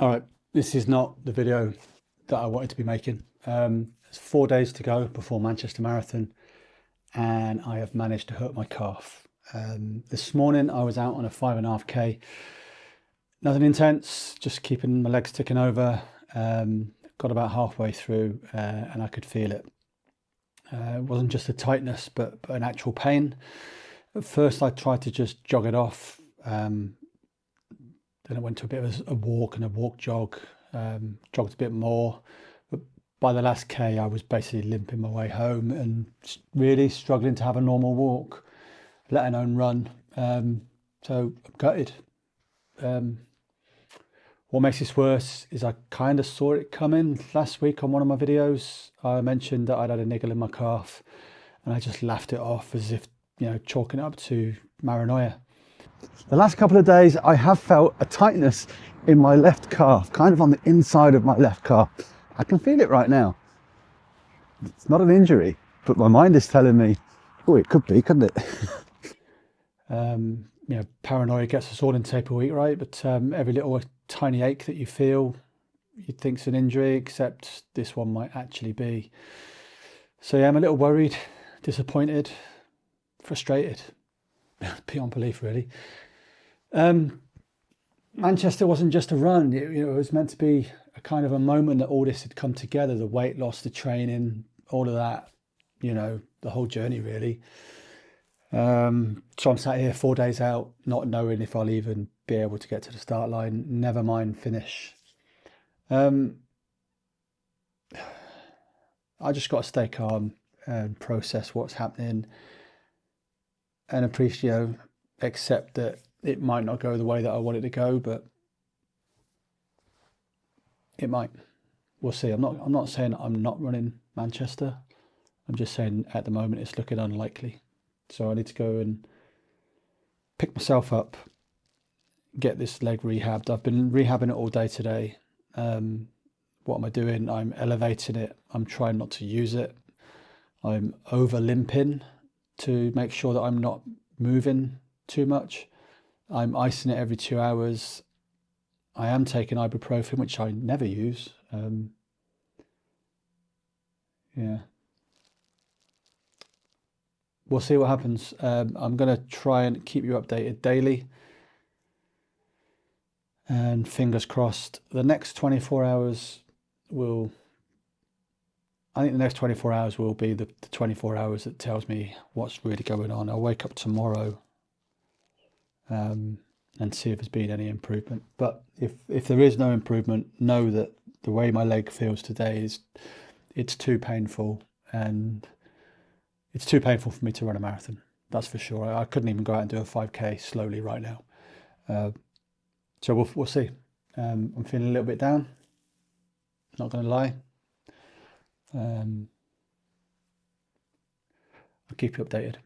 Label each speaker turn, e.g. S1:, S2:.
S1: All right, this is not the video that I wanted to be making. There's 4 days to go before Manchester Marathon, and I have managed to hurt my calf. This morning I was out on a 5.5k. Nothing intense, just keeping my legs ticking over. Got about halfway through and I could feel it. It wasn't just a tightness, but an actual pain. At first I tried to just jog it off. Then I went to a bit of a walk and a walk jog, jogged a bit more. But by the last K, I was basically limping my way home and really struggling to have a normal walk, let alone run. So I'm gutted. What makes this worse is I kind of saw it coming. Last week on one of my videos, I mentioned that I'd had a niggle in my calf and I just laughed it off as if, chalking it up to paranoia. The last couple of days, I have felt a tightness in my left calf, kind of on the inside of my left calf. I can feel it right now. It's not an injury, but my mind is telling me, oh, it could be, couldn't it? Paranoia gets us all in taper week, right? But every little tiny ache that you feel, you'd think's an injury, except this one might actually be. So yeah, I'm a little worried, disappointed, frustrated. Beyond belief, really. Manchester wasn't just a run. It was meant to be a kind of a moment that all this had come together, the weight loss, the training, all of that, the whole journey, really. So I'm sat here 4 days out, not knowing if I'll even be able to get to the start line, never mind finish. I just got to stay calm and process what's happening and appreciate, accept that it might not go the way that I want it to go, but it might. We'll see. I'm not saying I'm not running Manchester. I'm just saying at the moment it's looking unlikely. So I need to go and pick myself up, get this leg rehabbed. I've been rehabbing it all day today. What am I doing? I'm elevating it. I'm trying not to use it. I'm over limping to make sure that I'm not moving too much. I'm icing it every 2 hours. I am taking ibuprofen, which I never use. Yeah. We'll see what happens. I'm going to try and keep you updated daily. And fingers crossed, the next 24 hours will... I think the next 24 hours will be the 24 hours that tells me what's really going on. I'll wake up tomorrow and see if there's been any improvement. But if there is no improvement, know that the way my leg feels today it's too painful, and it's too painful for me to run a marathon. That's for sure. I couldn't even go out and do a 5k slowly right now. So we'll see. I'm feeling a little bit down, not going to lie. I'll keep you updated.